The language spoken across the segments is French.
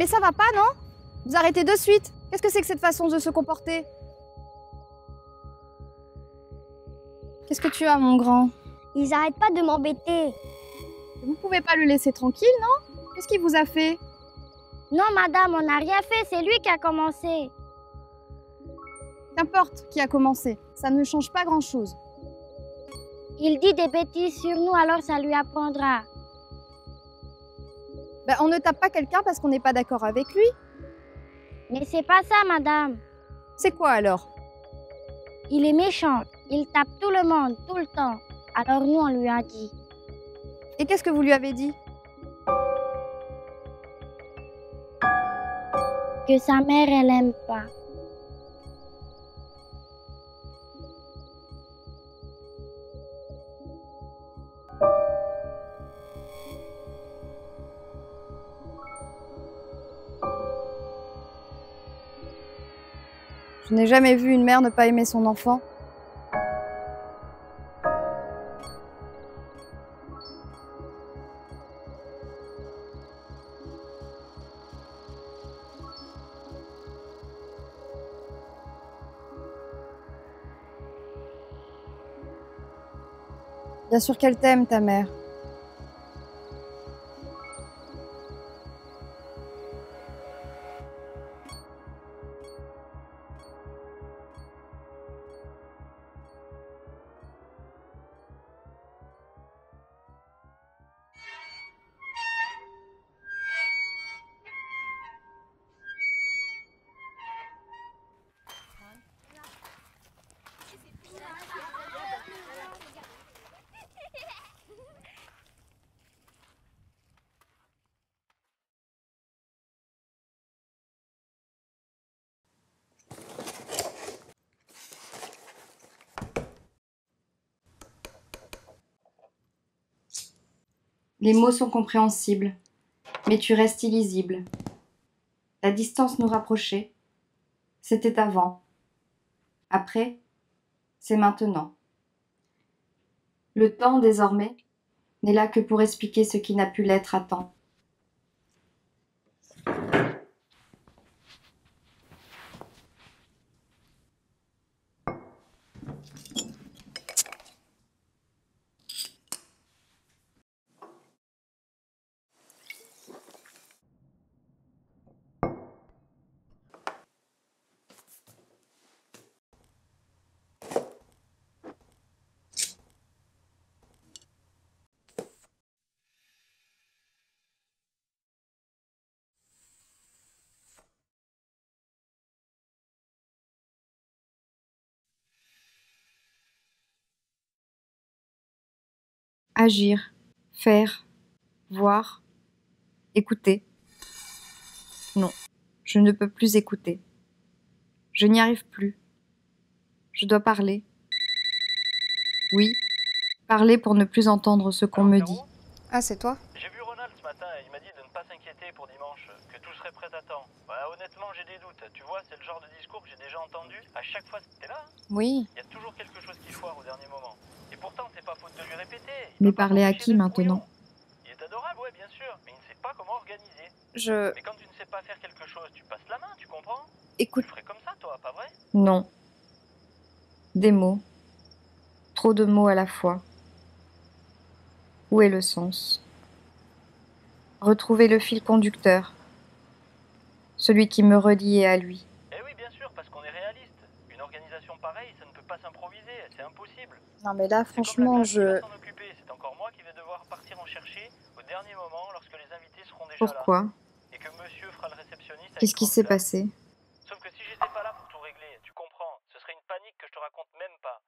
mais ça va pas, non? Vous arrêtez de suite. Qu'est-ce que c'est que cette façon de se comporter? Qu'est-ce que tu as, mon grand? Ils arrêtent pas de m'embêter. Vous pouvez pas le laisser tranquille, non? Qu'est-ce qu'il vous a fait? Non, madame, on n'a rien fait, c'est lui qui a commencé. Qu'importe qui a commencé, ça ne change pas grand-chose. Il dit des bêtises sur nous, alors ça lui apprendra. Ben, on ne tape pas quelqu'un parce qu'on n'est pas d'accord avec lui. Mais c'est pas ça, madame. C'est quoi alors? Il est méchant. Il tape tout le monde, tout le temps. Alors nous, on lui a dit. Et qu'est-ce que vous lui avez dit? Que sa mère, elle aime pas. Je n'ai jamais vu une mère ne pas aimer son enfant. Bien sûr qu'elle t'aime, ta mère. Les mots sont compréhensibles, mais tu restes illisible. La distance nous rapprochait. C'était avant. Après, c'est maintenant. Le temps, désormais, n'est là que pour expliquer ce qui n'a pu l'être à temps. Agir, faire, voir, écouter. Non, je ne peux plus écouter. Je n'y arrive plus. Je dois parler. Oui, parler pour ne plus entendre ce qu'on me dit. Ah, c'est toi? J'ai vu Ronald ce matin et il m'a dit de ne pas s'inquiéter pour dimanche, que tout serait prêt à temps. Honnêtement, j'ai des doutes. Tu vois, c'est le genre de discours que j'ai déjà entendu. À chaque fois, t'es là, hein? Oui. Il y a toujours quelque chose qui foire au dernier moment. Et pourtant, c'est pas faute de lui répéter. Mais parler à qui maintenant? Il est adorable, ouais, bien sûr, mais il ne sait pas comment organiser. Mais quand tu ne sais pas faire quelque chose, tu passes la main, tu comprends? Écoute. Tu ferais comme ça, toi, pas vrai? Non. Des mots. Trop de mots à la fois. Où est le sens? Retrouver le fil conducteur. Celui qui me reliait à lui. Eh oui, bien sûr, parce qu'on est réaliste. Une organisation pareille, ça ne peut pas s'improviser, c'est impossible. Non mais là, franchement, c'est encore moi qui vais devoir partir en chercher au dernier moment lorsque les invités seront déjà là. Pourquoi? Et que monsieur fera le réceptionniste. Qu'est-ce qui s'est passé? Sauf que si j'étais pas là pour tout régler, tu comprends, ce serait une panique que je te raconte même pas.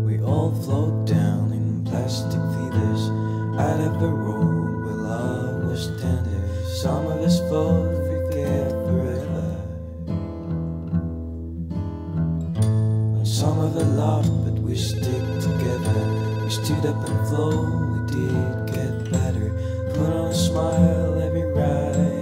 We all float down in plastic feeders out of a road where love was tender. Some of us both forget forever. Some of us laughed, but we stick together. We stood up and flowed, we did get better. Put on a smile every ride.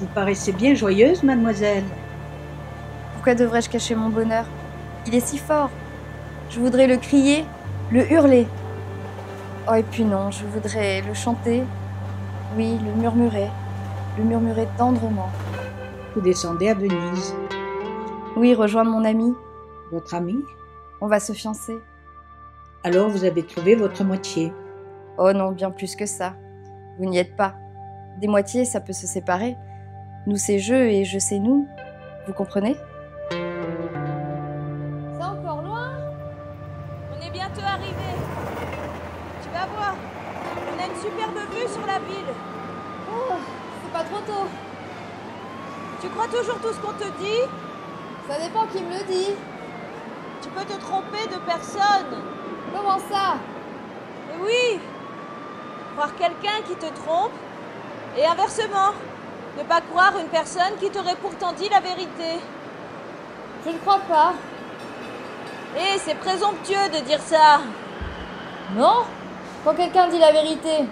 Vous paraissez bien joyeuse, mademoiselle. Pourquoi devrais-je cacher mon bonheur? Il est si fort. Je voudrais le crier, le hurler. Oh, et puis non, je voudrais le chanter. Oui, le murmurer tendrement. Vous descendez à Venise. Oui, rejoindre mon ami. Votre ami? On va se fiancer. Alors vous avez trouvé votre moitié. Oh non, bien plus que ça. Vous n'y êtes pas. Des moitiés, ça peut se séparer. Nous, c'est je et je, c'est nous. Vous comprenez? C'est encore loin? On est bientôt arrivé. Tu vas voir. On a une superbe vue sur la ville. Oh, c'est pas trop tôt. Tu crois toujours tout ce qu'on te dit? Ça dépend qui me le dit. Tu peux te tromper de personne. Comment ça? Mais oui. Croire quelqu'un qui te trompe et inversement. Ne pas croire une personne qui t'aurait pourtant dit la vérité. Je ne crois pas. Eh, c'est présomptueux de dire ça. Non? Quand quelqu'un dit la vérité,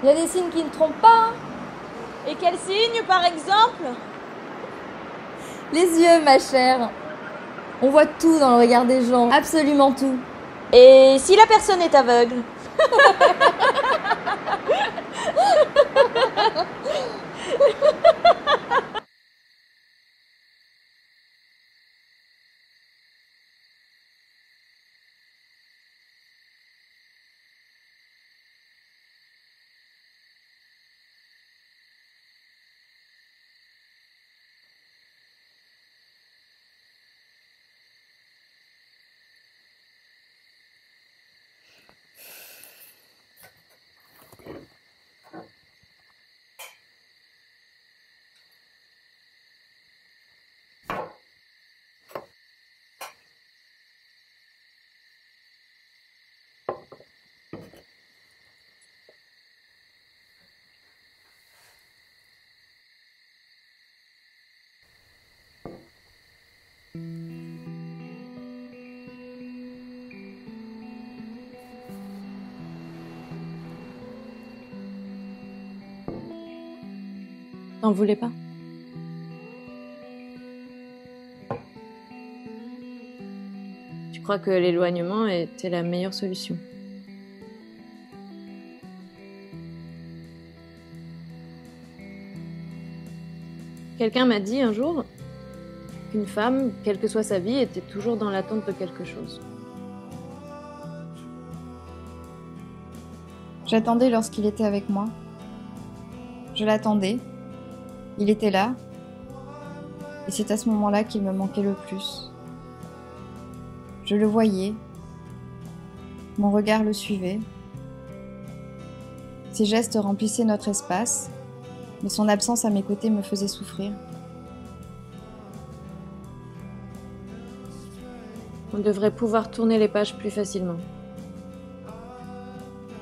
il y a des signes qui ne trompent pas. Hein? Et quels signes, par exemple? Les yeux, ma chère. On voit tout dans le regard des gens, absolument tout. Et si la personne est aveugle? T'en voulais pas? Tu crois que l'éloignement était la meilleure solution? Quelqu'un m'a dit un jour qu'une femme, quelle que soit sa vie, était toujours dans l'attente de quelque chose. J'attendais lorsqu'il était avec moi. Je l'attendais. Il était là. Et c'est à ce moment-là qu'il me manquait le plus. Je le voyais. Mon regard le suivait. Ses gestes remplissaient notre espace, mais son absence à mes côtés me faisait souffrir. On devrait pouvoir tourner les pages plus facilement.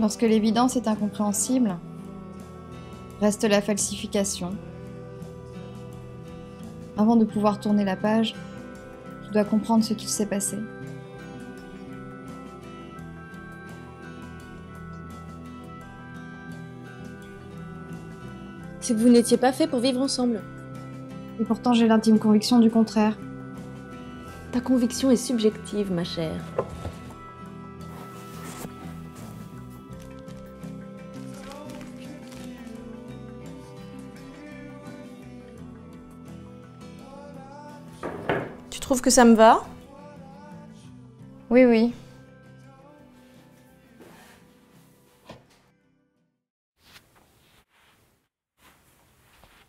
Lorsque l'évidence est incompréhensible, reste la falsification. Avant de pouvoir tourner la page, je dois comprendre ce qu'il s'est passé. C'est que vous n'étiez pas fait pour vivre ensemble. Et pourtant, j'ai l'intime conviction du contraire. Ta conviction est subjective, ma chère. Tu trouves que ça me va? Oui, oui.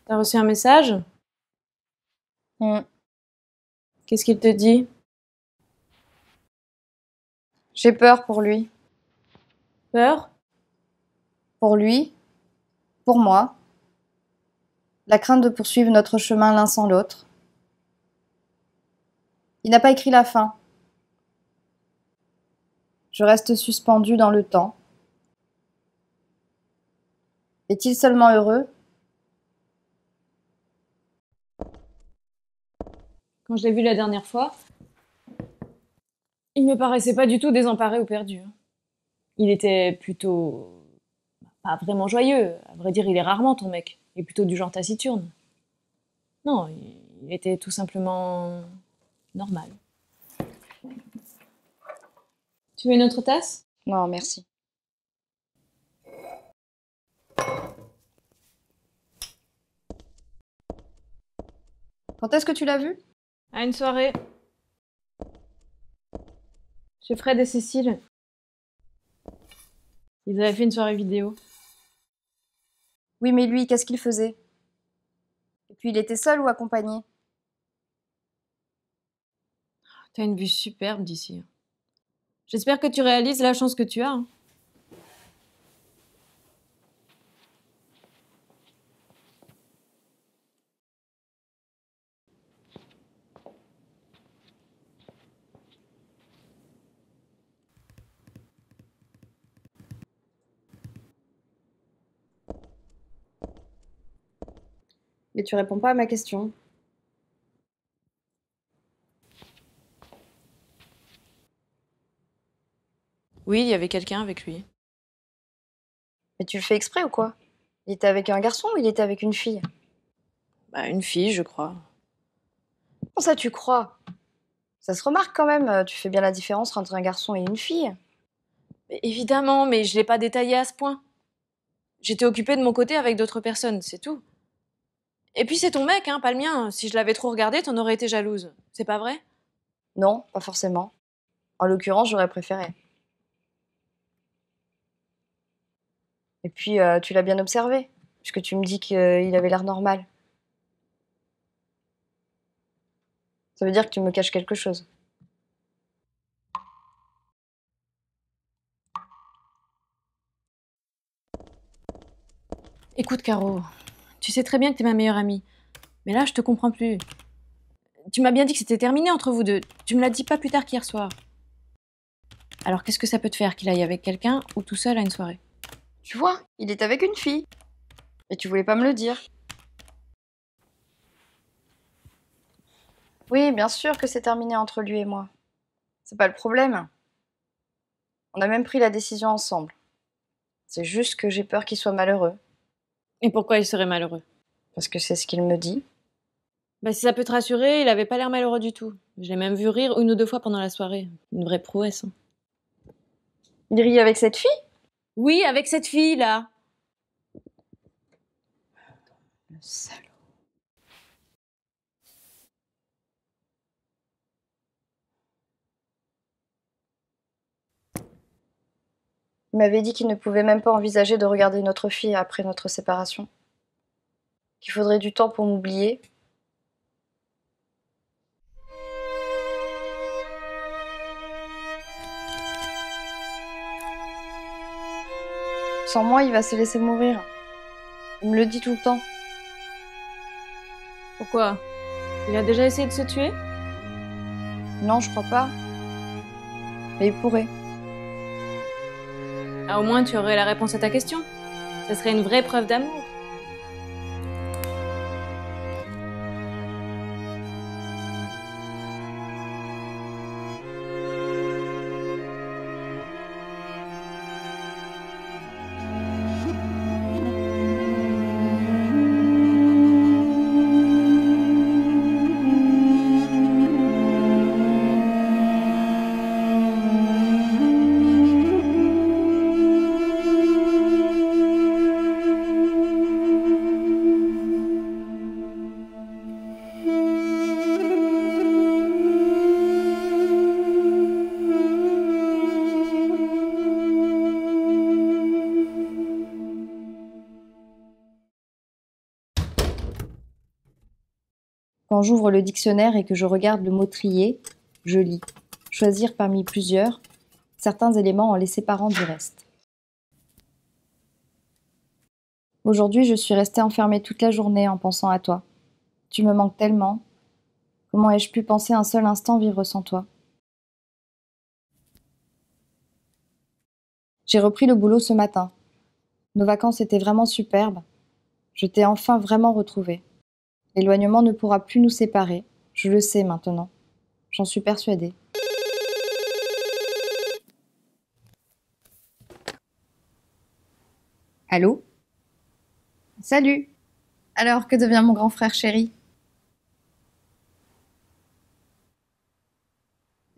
T'as reçu un message? Qu'est-ce qu'il te dit? J'ai peur pour lui. Peur? Pour lui. Pour moi. La crainte de poursuivre notre chemin l'un sans l'autre. Il n'a pas écrit la fin. Je reste suspendue dans le temps. Est-il seulement heureux? Quand je l'ai vu la dernière fois, il me paraissait pas du tout désemparé ou perdu. Il était plutôt pas vraiment joyeux. À vrai dire, il est rarement ton mec. Il est plutôt du genre taciturne. Non, il était tout simplement normal. Tu veux une autre tasse? Non, merci. Quand est-ce que tu l'as vu? À une soirée. Chez Fred et Cécile. Ils avaient fait une soirée vidéo. Oui, mais lui, qu'est-ce qu'il faisait? Et puis, il était seul ou accompagné? T'as une vue superbe d'ici. J'espère que tu réalises la chance que tu as. Hein. Mais tu réponds pas à ma question. Oui, il y avait quelqu'un avec lui. Mais tu le fais exprès ou quoi? Il était avec un garçon ou il était avec une fille? Bah, une fille, je crois. Comment ça, tu crois? Ça se remarque quand même, tu fais bien la différence entre un garçon et une fille. Mais évidemment, mais je l'ai pas détaillé à ce point. J'étais occupée de mon côté avec d'autres personnes, c'est tout. Et puis c'est ton mec, hein, pas le mien. Si je l'avais trop regardé, t'en aurais été jalouse. C'est pas vrai? Non, pas forcément. En l'occurrence, j'aurais préféré. Et puis, tu l'as bien observé, puisque tu me dis qu'il avait l'air normal. Ça veut dire que tu me caches quelque chose. Écoute, Caro, tu sais très bien que t'es ma meilleure amie. Mais là, je te comprends plus. Tu m'as bien dit que c'était terminé entre vous deux. Tu me l'as dit pas plus tard qu'hier soir. Alors qu'est-ce que ça peut te faire qu'il aille avec quelqu'un ou tout seul à une soirée? Tu vois, il est avec une fille. Et tu voulais pas me le dire. Oui, bien sûr que c'est terminé entre lui et moi. C'est pas le problème. On a même pris la décision ensemble. C'est juste que j'ai peur qu'il soit malheureux. Et pourquoi il serait malheureux? Parce que c'est ce qu'il me dit. Bah si ça peut te rassurer, il avait pas l'air malheureux du tout. Je l'ai même vu rire une ou deux fois pendant la soirée. Une vraie prouesse. Hein. Il rit avec cette fille? Oui, avec cette fille-là. Le salaud. Il m'avait dit qu'il ne pouvait même pas envisager de regarder une autre fille après notre séparation. Qu'il faudrait du temps pour m'oublier. Sans moi, il va se laisser mourir. Il me le dit tout le temps. Pourquoi? Il a déjà essayé de se tuer? Non, je crois pas. Mais il pourrait. Ah, au moins tu aurais la réponse à ta question. Ça serait une vraie preuve d'amour. Quand j'ouvre le dictionnaire et que je regarde le mot trier, je lis. Choisir parmi plusieurs, certains éléments en les séparant du reste. Aujourd'hui, je suis restée enfermée toute la journée en pensant à toi. Tu me manques tellement. Comment ai-je pu penser un seul instant vivre sans toi? J'ai repris le boulot ce matin. Nos vacances étaient vraiment superbes. Je t'ai enfin vraiment retrouvée. L'éloignement ne pourra plus nous séparer. Je le sais maintenant. J'en suis persuadée. Allô? Salut! Alors, que devient mon grand frère chéri?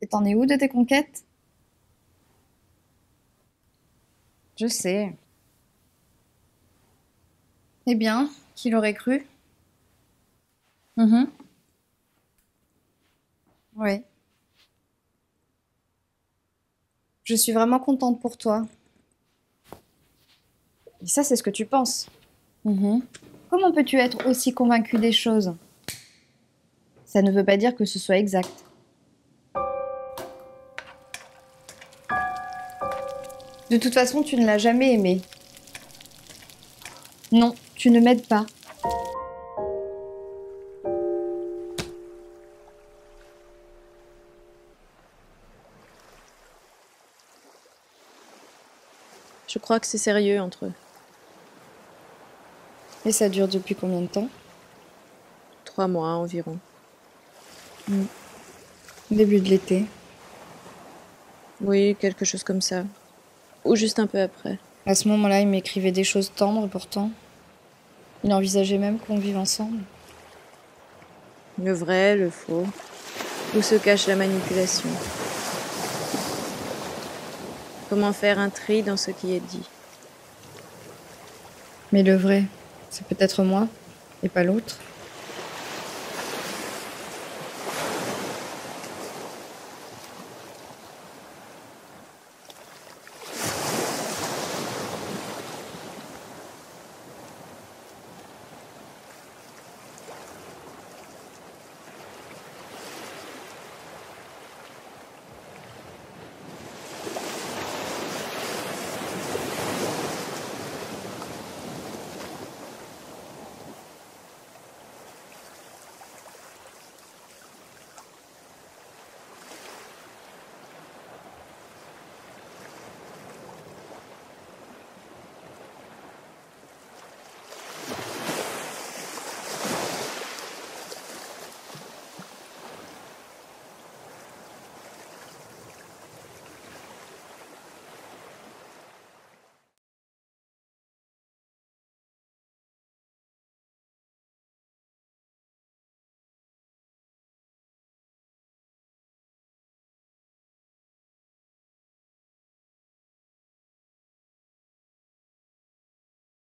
Et t'en es où de tes conquêtes? Je sais. Eh bien, qui l'aurait cru? Oui. Je suis vraiment contente pour toi. Et ça, c'est ce que tu penses. Comment peux-tu être aussi convaincue des choses? Ça ne veut pas dire que ce soit exact. De toute façon, tu ne l'as jamais aimé. Non, tu ne m'aides pas. Je crois que c'est sérieux entre eux. Et ça dure depuis combien de temps? 3 mois environ. Début de l'été. Oui, quelque chose comme ça. Ou juste un peu après. À ce moment-là, il m'écrivait des choses tendres pourtant. Il envisageait même qu'on vive ensemble. Le vrai, le faux. Où se cache la manipulation? Comment faire un tri dans ce qui est dit? Mais le vrai, c'est peut-être moi, et pas l'autre.